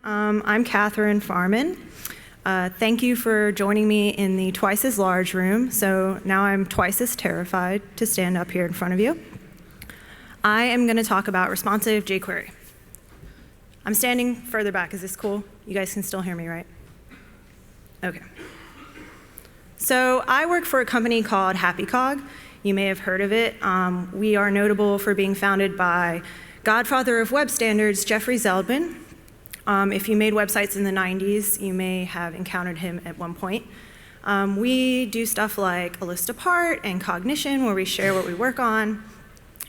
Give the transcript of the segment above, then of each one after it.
I'm Catherine Farman. Thank you for joining me in the twice as large room. So now I'm twice as terrified to stand up here in front of you. I am going to talk about responsive jQuery. I'm standing further back. Is this cool? You guys can still hear me, right? Okay. So I work for a company called HappyCog. You may have heard of it. We are notable for being founded by godfather of web standards, Jeffrey Zeldman. If you made websites in the 90s, you may have encountered him at one point. We do stuff like a list apart and Cognition, where we share what we work on,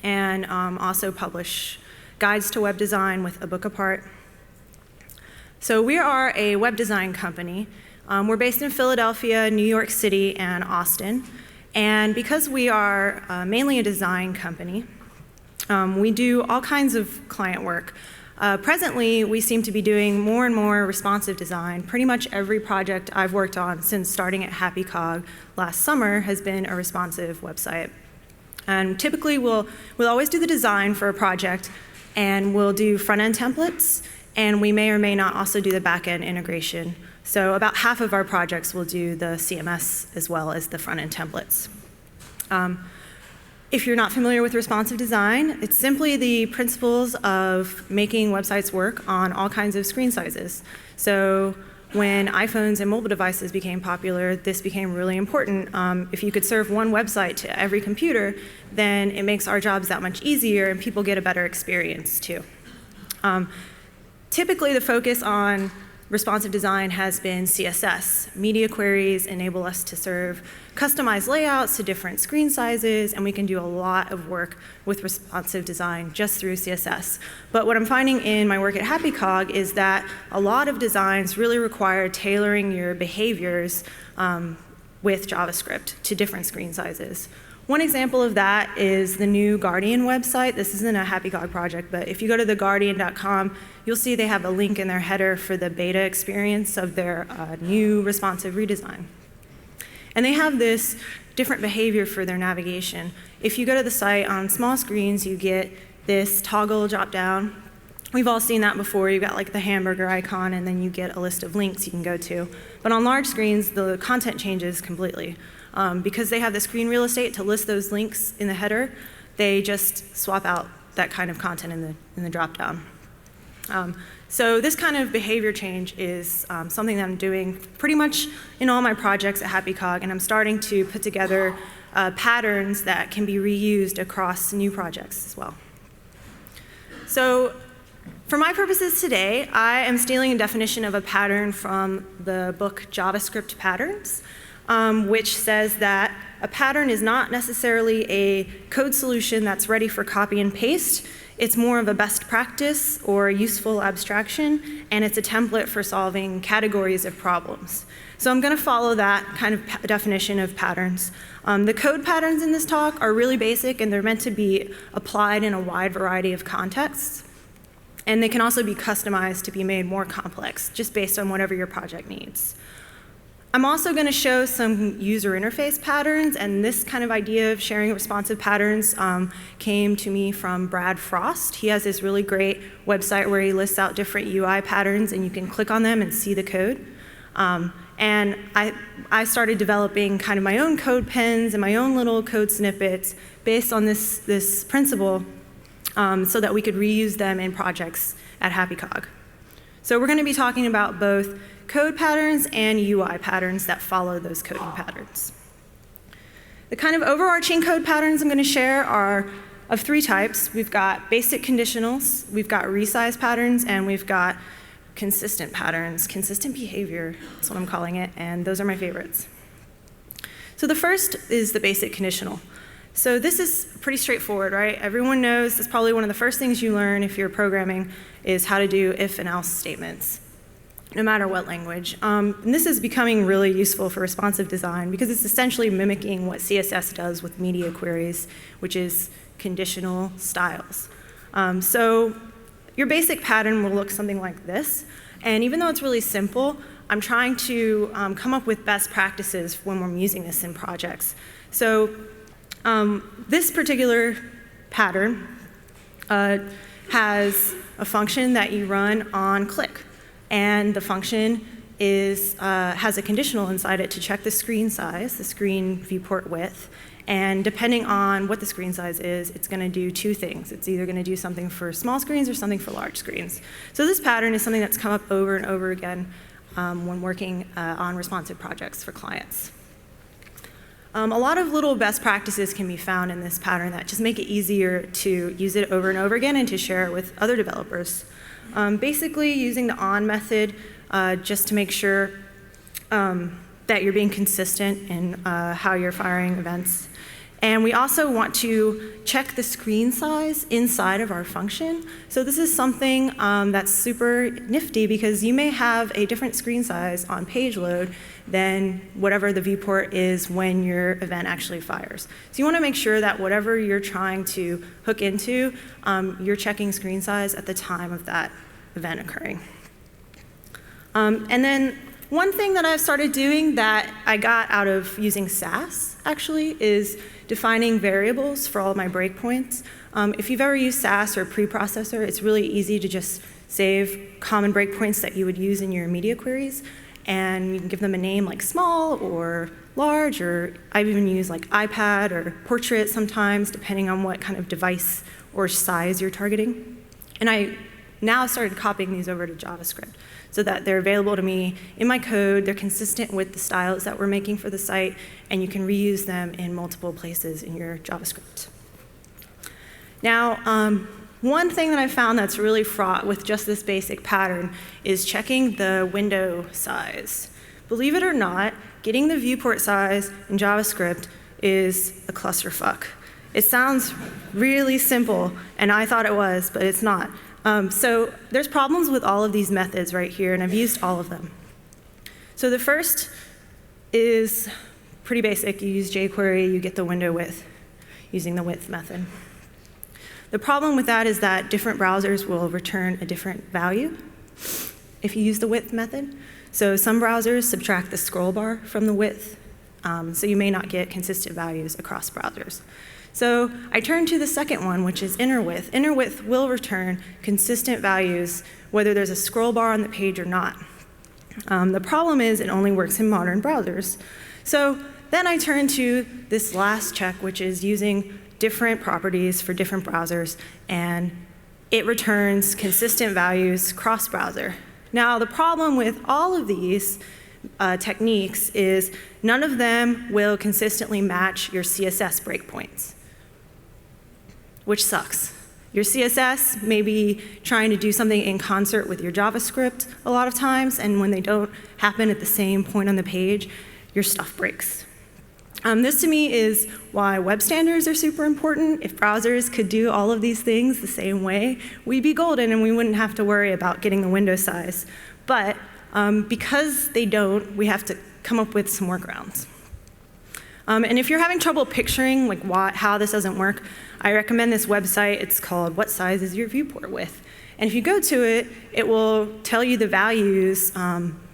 and also publish guides to web design with a book apart. So we are a web design company. We're based in Philadelphia, New York City, and Austin. And because we are mainly a design company, we do all kinds of client work. Presently, we seem to be doing more and more responsive design. Pretty much every project I've worked on since starting at HappyCog last summer has been a responsive website. And typically, we'll always do the design for a project, and we'll do front-end templates, and we may or may not also do the back-end integration. So about half of our projects will do the CMS as well as the front-end templates. If you're not familiar with responsive design, it's simply the principles of making websites work on all kinds of screen sizes. So when iPhones and mobile devices became popular, this became really important. If you could serve one website to every computer, then it makes our jobs that much easier and people get a better experience too. Typically, the focus on responsive design has been CSS. Media queries enable us to serve customized layouts to different screen sizes, and we can do a lot of work with responsive design just through CSS. But what I'm finding in my work at HappyCog is that a lot of designs really require tailoring your behaviors with JavaScript to different screen sizes. One example of that is the new Guardian website. This isn't a HappyCog project, but if you go to theguardian.com, you'll see they have a link in their header for the beta experience of their new responsive redesign. And they have this different behavior for their navigation. If you go to the site on small screens, you get this toggle drop down. We've all seen that before. You've got like the hamburger icon, and then you get a list of links you can go to. But on large screens, the content changes completely. Because they have the screen real estate to list those links in the header, they just swap out that kind of content in the drop-down. So this kind of behavior change is something that I'm doing pretty much in all my projects at HappyCog, and I'm starting to put together patterns that can be reused across new projects as well. So for my purposes today, I am stealing a definition of a pattern from the book JavaScript Patterns, which says that a pattern is not necessarily a code solution that's ready for copy and paste. It's more of a best practice or a useful abstraction, and it's a template for solving categories of problems. So I'm going to follow that kind of definition of patterns. The code patterns in this talk are really basic, and they're meant to be applied in a wide variety of contexts. And they can also be customized to be made more complex, just based on whatever your project needs. I'm also going to show some user interface patterns, and this kind of idea of sharing responsive patterns came to me from Brad Frost. He has this really great website where he lists out different UI patterns, and you can click on them and see the code. And I started developing kind of my own code pens and my own little code snippets based on this principle so that we could reuse them in projects at HappyCog. So we're going to be talking about both code patterns and UI patterns that follow those coding patterns. The kind of overarching code patterns I'm going to share are of three types. We've got basic conditionals, we've got resize patterns, and we've got consistent patterns, consistent behavior, that's what I'm calling it, and those are my favorites. So the first is the basic conditional. So this is pretty straightforward, right? Everyone knows it's probably one of the first things you learn if you're programming is how to do if and else statements, no matter what language. And this is becoming really useful for responsive design because it's essentially mimicking what CSS does with media queries, which is conditional styles. So your basic pattern will look something like this. And even though it's really simple, I'm trying to come up with best practices when we're using this in projects. So this particular pattern has a function that you run on click. and the function has a conditional inside it to check the screen size, the screen viewport width, and depending on what the screen size is, it's going to do two things. It's either going to do something for small screens or something for large screens. So this pattern is something that's come up over and over again when working on responsive projects for clients. A lot of little best practices can be found in this pattern that just make it easier to use it over and over again and to share it with other developers. Basically, using the on method just to make sure that you're being consistent in how you're firing events. And we also want to check the screen size inside of our function. So this is something that's super nifty because you may have a different screen size on page load than whatever the viewport is when your event actually fires. So you want to make sure that whatever you're trying to hook into, you're checking screen size at the time of that event occurring. And then one thing that I've started doing that I got out of using Sass, actually, is defining variables for all of my breakpoints. If you've ever used Sass or preprocessor, it's really easy to just save common breakpoints that you would use in your media queries, and you can give them a name like small or large, or I've even used like iPad or portrait sometimes, depending on what kind of device or size you're targeting. And I now started copying these over to JavaScript so that they're available to me in my code, they're consistent with the styles that we're making for the site, and you can reuse them in multiple places in your JavaScript. Now, one thing that I found that's really fraught with just this basic pattern is checking the window size. Believe it or not, getting the viewport size in JavaScript is a clusterfuck. It sounds really simple, and I thought it was, but it's not. So there's problems with all of these methods right here, and I've used all of them. So the first is pretty basic. You use jQuery, you get the window width using the width method. The problem with that is that different browsers will return a different value if you use the width method. So some browsers subtract the scroll bar from the width, so you may not get consistent values across browsers. So I turned to the second one, which is inner width. Inner width will return consistent values whether there's a scroll bar on the page or not. The problem is it only works in modern browsers. So then I turned to this last check, which is using different properties for different browsers, and it returns consistent values cross-browser. Now, the problem with all of these techniques is none of them will consistently match your CSS breakpoints, which sucks. Your CSS may be trying to do something in concert with your JavaScript a lot of times, and when they don't happen at the same point on the page, your stuff breaks. This to me is why web standards are super important. If browsers could do all of these things the same way, we'd be golden and we wouldn't have to worry about getting the window size. But because they don't, we have to come up with some workarounds. And if you're having trouble picturing how this doesn't work, I recommend this website. It's called What Size Is Your Viewport Width? And if you go to it, it will tell you the values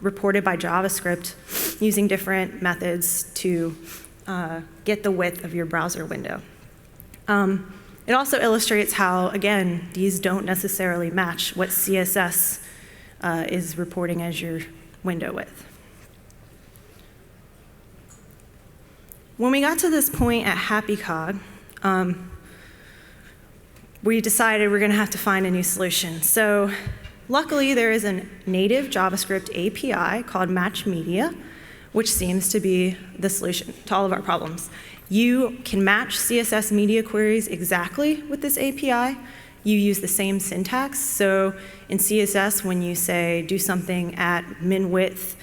reported by JavaScript using different methods to get the width of your browser window. It also illustrates how, again, these don't necessarily match what CSS is reporting as your window width. When we got to this point at HappyCog, we decided we're going to have to find a new solution. So luckily, there is a native JavaScript API called Match Media, which seems to be the solution to all of our problems. You can match CSS media queries exactly with this API. You use the same syntax. So in CSS, when you say do something at min width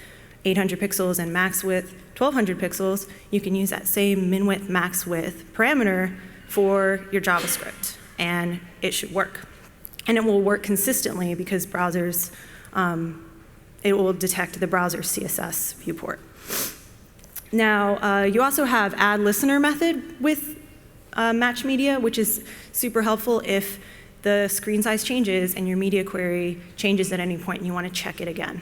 800 pixels and max width 1200 pixels, you can use that same min width, max width parameter for your JavaScript, and it should work. And it will work consistently because browsers, it will detect the browser CSS viewport. Now, you also have add listener method with Match Media, which is super helpful if the screen size changes and your media query changes at any point and you want to check it again.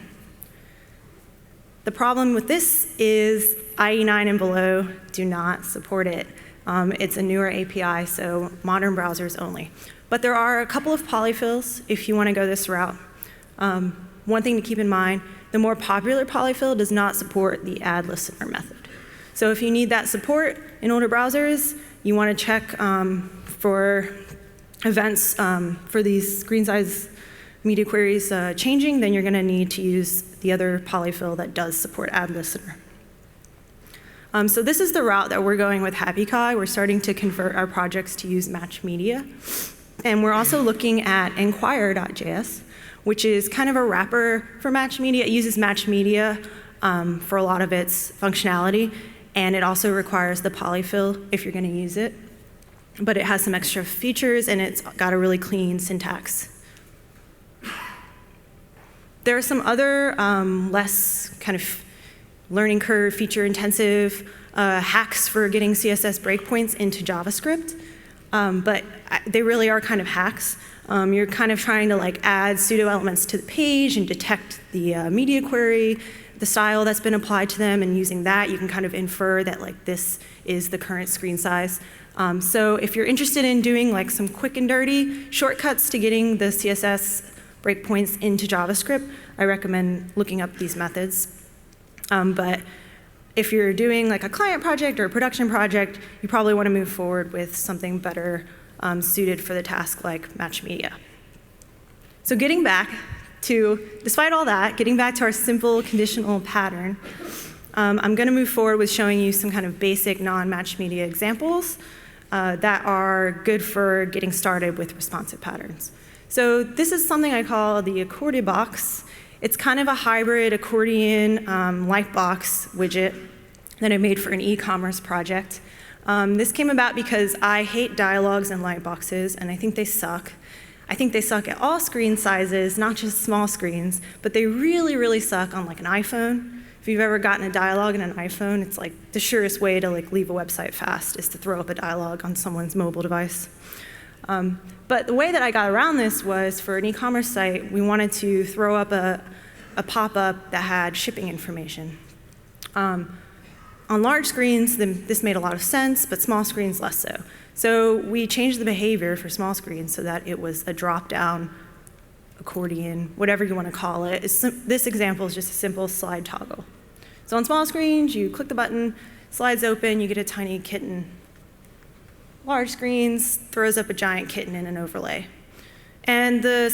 The problem with this is IE9 and below do not support it. It's a newer API, so modern browsers only. But there are a couple of polyfills if you want to go this route. one thing to keep in mind, the more popular polyfill does not support the add listener method. So if you need that support in older browsers, you want to check for events for these screen size media queries changing, then you're going to need to use the other polyfill that does support add listener. So this is the route that we're going with HappyCog. We're starting to convert our projects to use Match Media. And we're also looking at Enquire.js, which is kind of a wrapper for Match Media. It uses Match Media for a lot of its functionality, and it also requires the polyfill if you're going to use it. But it has some extra features, and it's got a really clean syntax. There are some other less kind of learning curve, feature-intensive hacks for getting CSS breakpoints into JavaScript, but they really are kind of hacks. You're kind of trying to like add pseudo elements to the page and detect the media query, the style that's been applied to them, and using that, you can kind of infer that like this is the current screen size. So if you're interested in doing like some quick and dirty shortcuts to getting the CSS breakpoints into JavaScript, I recommend looking up these methods. But if you're doing like a client project or a production project, you probably want to move forward with something better suited for the task like Match Media. So getting back to, despite all that, getting back to our simple conditional pattern, I'm going to move forward with showing you some kind of basic non-Match Media examples that are good for getting started with responsive patterns. So this is something I call the accordion box. It's kind of a hybrid accordion lightbox widget that I made for an e-commerce project. This came about because I hate dialogues and lightboxes, and I think they suck. I think they suck at all screen sizes, not just small screens, but they really, really suck on like an iPhone. If you've ever gotten a dialogue in an iPhone, it's like the surest way to like leave a website fast is to throw up a dialogue on someone's mobile device. But the way that I got around this was for an e-commerce site, we wanted to throw up a pop-up that had shipping information. On large screens, this made a lot of sense, but small screens less so. So we changed the behavior for small screens so that it was a drop-down accordion, whatever you want to call it. This example is just a simple slide toggle. So on small screens, you click the button, slides open, you get a tiny kitten. Large screens throws up a giant kitten in an overlay. And the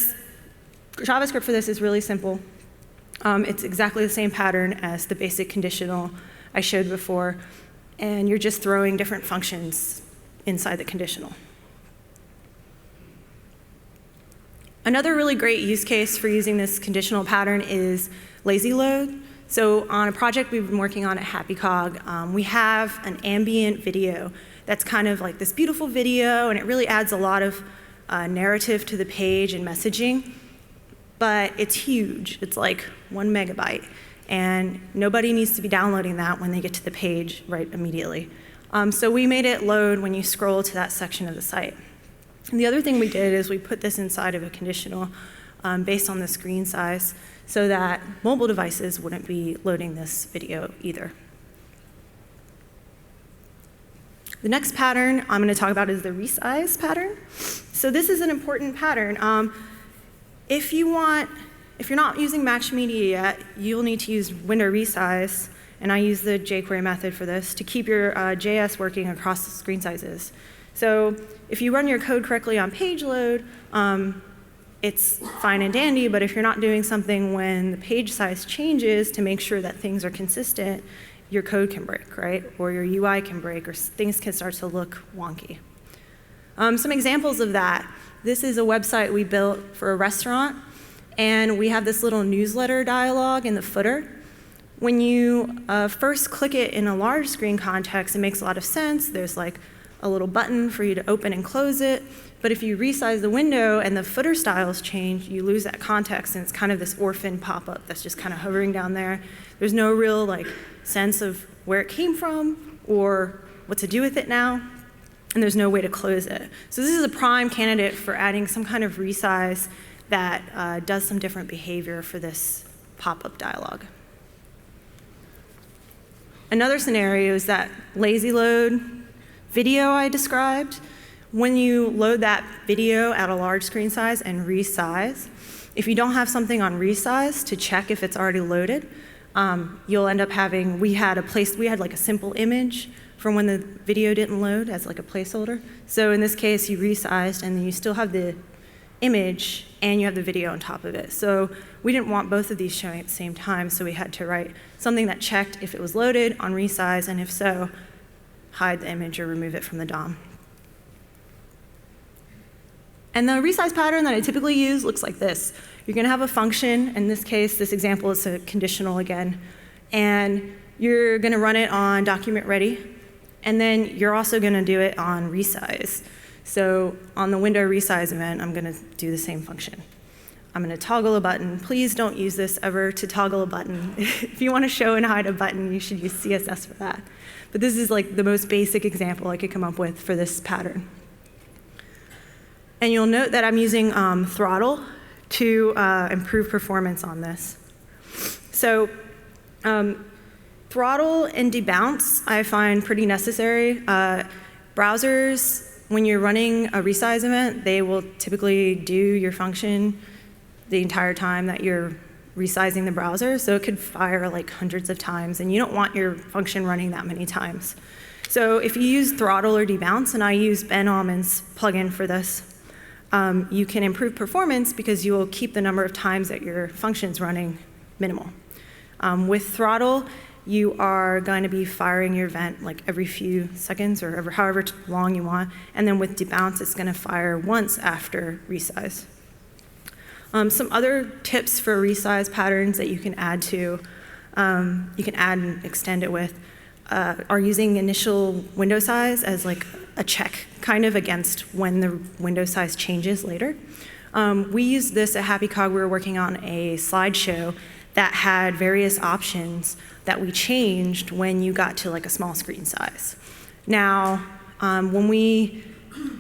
JavaScript for this is really simple. It's exactly the same pattern as the basic conditional I showed before, and you're just throwing different functions inside the conditional. Another really great use case for using this conditional pattern is lazy load. So on a project we've been working on at HappyCog, we have an ambient video that's kind of like this beautiful video, and it really adds a lot of narrative to the page and messaging, but it's huge. It's like 1 megabyte, and nobody needs to be downloading that when they get to the page right immediately. So we made it load when you scroll to that section of the site. And the other thing we did is we put this inside of a conditional based on the screen size so that mobile devices wouldn't be loading this video either. The next pattern I'm going to talk about is the resize pattern. So this is an important pattern. If you're not using Match Media yet, you'll need to use window resize, and I use the jQuery method for this to keep your JS working across the screen sizes. So if you run your code correctly on page load, it's fine and dandy, but if you're not doing something when the page size changes to make sure that things are consistent, your code can break, right? Or your UI can break, or things can start to look wonky. Some examples of that. This is a website we built for a restaurant, and we have this little newsletter dialog in the footer. When you first click it in a large screen context, it makes a lot of sense. There's like a little button for you to open and close it. But if you resize the window and the footer styles change, you lose that context, and it's kind of this orphan pop-up that's just kind of hovering down there. There's no real like sense of where it came from or what to do with it now, and there's no way to close it. So this is a prime candidate for adding some kind of resize that does some different behavior for this pop-up dialog. Another scenario is that lazy load video I described. When you load that video at a large screen size and resize, If you don't have something on resize to check if it's already loaded, you'll end up having, we had like a simple image from when the video didn't load as like a placeholder. So in this case, you resized and then you still have the image and you have the video on top of it. So we didn't want both of these showing at the same time, so we had to write something that checked if it was loaded on resize, and if so, hide the image or remove it from the DOM. And the resize pattern that I typically use looks like this. You're going to have a function. In this case, this example is a conditional again. And you're going to run it on document ready. And then you're also going to do it on resize. So on the window resize event, I'm going to do the same function. I'm going to toggle a button. Please don't use this ever to toggle a button. If you want to show and hide a button, you should use CSS for that. But this is like the most basic example I could come up with for this pattern. And you'll note that I'm using throttle to improve performance on this. So throttle and debounce I find pretty necessary. Browsers, when you're running a resize event, they will typically do your function the entire time that you're resizing the browser, so it could fire like hundreds of times, and you don't want your function running that many times. So if you use throttle or debounce, and I use Ben Almond's plugin for this, you can improve performance because you will keep the number of times that your function's running minimal. With throttle, you are going to be firing your event like every few seconds or however long you want, and then with debounce, it's going to fire once after resize. Some other tips for resize patterns that you can add to, you can add and extend it with, are using initial window size as like a check kind of against when the window size changes later. We used this at HappyCog. We were working on a slideshow that had various options that we changed when you got to like a small screen size. Now, when we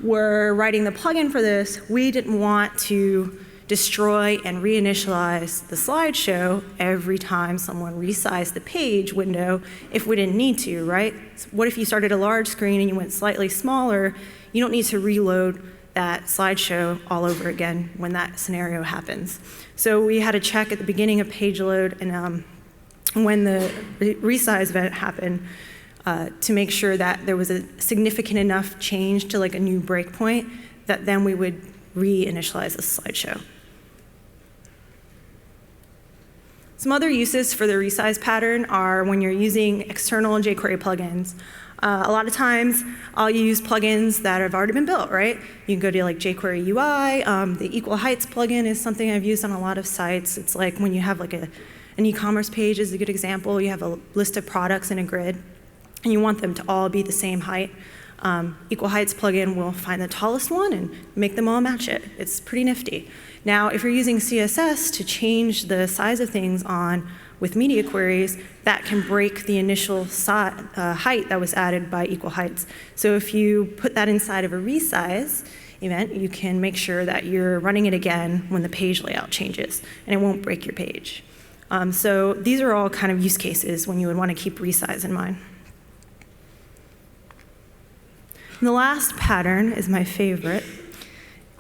were writing the plugin for this, we didn't want to destroy and reinitialize the slideshow every time someone resized the page window if we didn't need to, right? So what if you started a large screen and you went slightly smaller? You don't need to reload that slideshow all over again when that scenario happens. So we had a check at the beginning of page load and when the resize event happened to make sure that there was a significant enough change to like a new breakpoint that then we would reinitialize the slideshow. Some other uses for the resize pattern are when you're using external jQuery plugins. A lot of times I'll use plugins that have already been built, right? You can go to like jQuery UI. The Equal Heights plugin is something I've used on a lot of sites. It's like when you have like an e-commerce page is a good example. You have a list of products in a grid, and you want them to all be the same height. Equal Heights plugin will find the tallest one and make them all match it. It's pretty nifty. Now, if you're using CSS to change the size of things on with media queries, that can break the initial height that was added by Equal Heights. So if you put that inside of a resize event, you can make sure that you're running it again when the page layout changes, and it won't break your page. So these are all kind of use cases when you would want to keep resize in mind. And the last pattern is my favorite.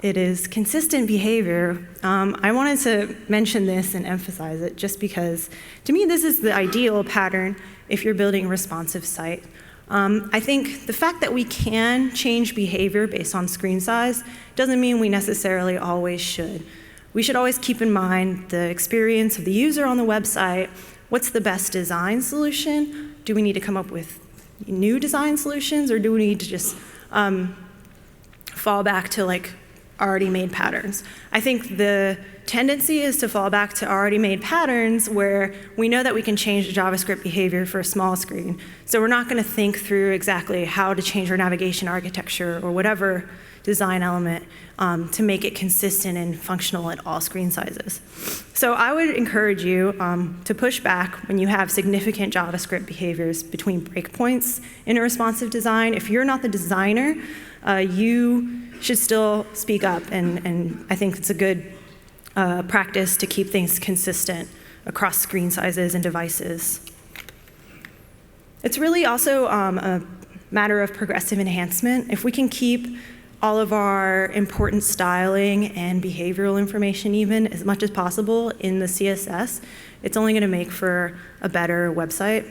It is consistent behavior. I wanted to mention this and emphasize it just because, to me, this is the ideal pattern if you're building a responsive site. I think the fact that we can change behavior based on screen size doesn't mean we necessarily always should. We should always keep in mind the experience of the user on the website. What's the best design solution? Do we need to come up with new design solutions, or do we need to just fall back to like already made patterns? I think the tendency is to fall back to already made patterns where we know that we can change the JavaScript behavior for a small screen. So we're not going to think through exactly how to change our navigation architecture or whatever design element to make it consistent and functional at all screen sizes. So I would encourage you to push back when you have significant JavaScript behaviors between breakpoints in a responsive design. If you're not the designer, you should still speak up, and I think it's a good practice to keep things consistent across screen sizes and devices. It's really also a matter of progressive enhancement. If we can keep all of our important styling and behavioral information even as much as possible in the CSS, it's only going to make for a better website.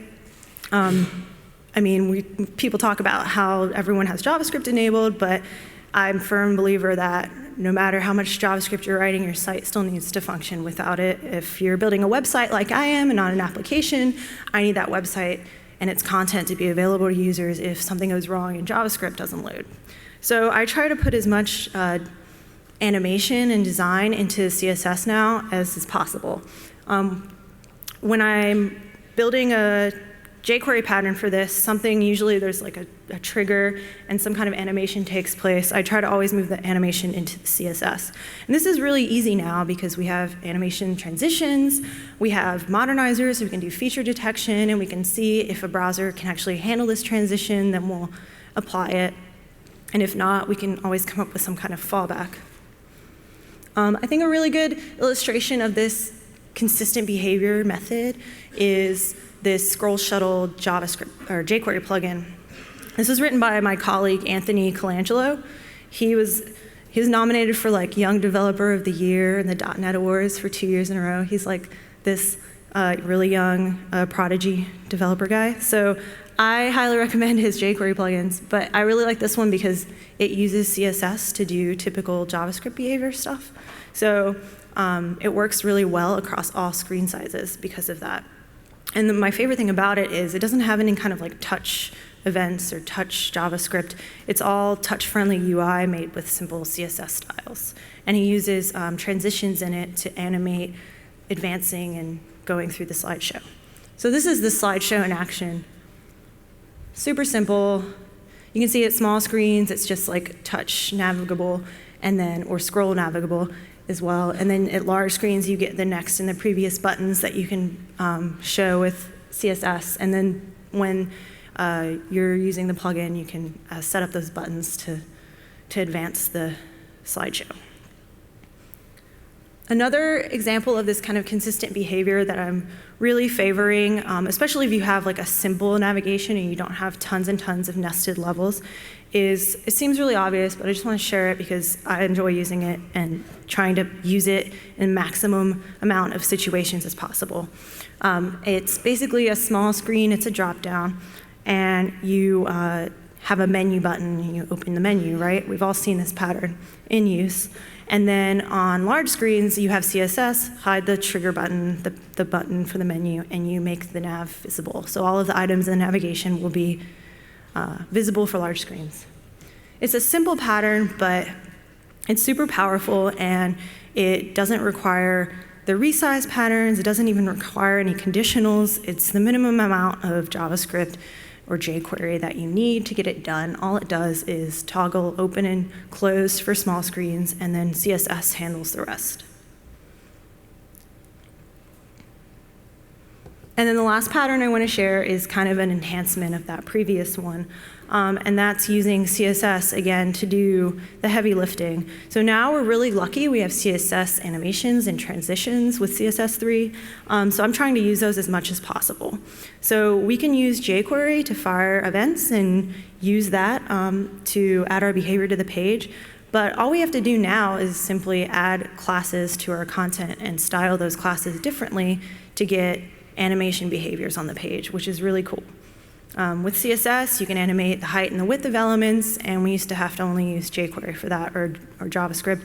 I mean, people talk about how everyone has JavaScript enabled, but I'm a firm believer that no matter how much JavaScript you're writing, your site still needs to function without it. If you're building a website like I am and not an application, I need that website and its content to be available to users if something goes wrong and JavaScript doesn't load. So I try to put as much animation and design into CSS now as is possible. When I'm building a jQuery pattern for this, something usually there's like a trigger and some kind of animation takes place. I try to always move the animation into the CSS. And this is really easy now because we have animation transitions, we have modernizers, so we can do feature detection, and we can see if a browser can actually handle this transition, then we'll apply it. And if not, we can always come up with some kind of fallback. I think a really good illustration of this consistent behavior method is this scroll shuttle JavaScript or jQuery plugin. This was written by my colleague Anthony Colangelo. He was nominated for like Young Developer of the Year in the .NET Awards for 2 years in a row. He's like this really young prodigy developer guy. So I highly recommend his jQuery plugins, but I really like this one because it uses CSS to do typical JavaScript behavior stuff. So it works really well across all screen sizes because of that. And my favorite thing about it is it doesn't have any kind of like touch events or touch JavaScript. It's all touch-friendly UI made with simple CSS styles. And he uses transitions in it to animate advancing and going through the slideshow. So this is the slideshow in action. Super simple. You can see at small screens, it's just like touch navigable and then, or scroll navigable as well. And then at large screens, you get the next and the previous buttons that you can show with CSS. And then when you're using the plugin, you can set up those buttons to advance the slideshow. Another example of this kind of consistent behavior that I'm really favoring, especially if you have like a simple navigation and you don't have tons and tons of nested levels, is, it seems really obvious, but I just want to share it because I enjoy using it and trying to use it in maximum amount of situations as possible. It's basically a small screen, it's a drop-down, and you have a menu button, and you open the menu, right? We've all seen this pattern in use. And then on large screens, you have CSS, hide the trigger button, the button for the menu, and you make the nav visible. So all of the items in the navigation will be visible for large screens. It's a simple pattern, but it's super powerful, and it doesn't require the resize patterns. It doesn't even require any conditionals. It's the minimum amount of JavaScript or jQuery that you need to get it done. All it does is toggle open and close for small screens, and then CSS handles the rest. And then the last pattern I want to share is kind of an enhancement of that previous one. And that's using CSS, again, to do the heavy lifting. So now we're really lucky. We have CSS animations and transitions with CSS3. So I'm trying to use those as much as possible. So we can use jQuery to fire events and use that to add our behavior to the page. But all we have to do now is simply add classes to our content and style those classes differently to get animation behaviors on the page, which is really cool. With CSS, you can animate the height and the width of elements, and we used to have to only use jQuery for that, or JavaScript.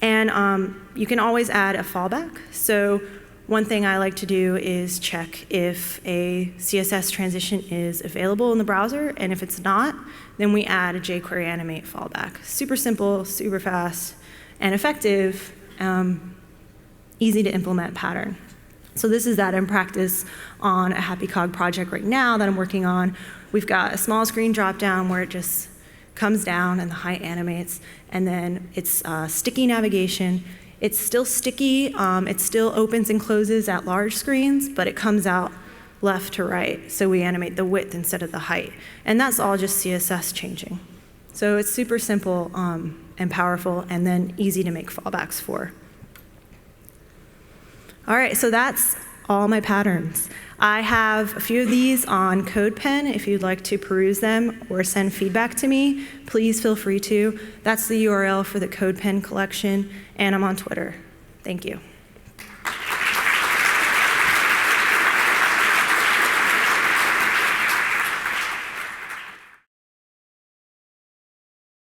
And you can always add a fallback. So one thing I like to do is check if a CSS transition is available in the browser, and if it's not, then we add a jQuery animate fallback. Super simple, super fast, and effective, easy to implement pattern. So this is that in practice on a HappyCog project right now that I'm working on. We've got a small screen drop-down where it just comes down and the height animates, and then it's sticky navigation. It's still sticky. It still opens and closes at large screens, but it comes out left to right. So we animate the width instead of the height. And that's all just CSS changing. So it's super simple and powerful, and then easy to make fallbacks for. All right, so that's all my patterns. I have a few of these on CodePen. If you'd like to peruse them or send feedback to me, please feel free to. That's the URL for the CodePen collection, and I'm on Twitter. Thank you.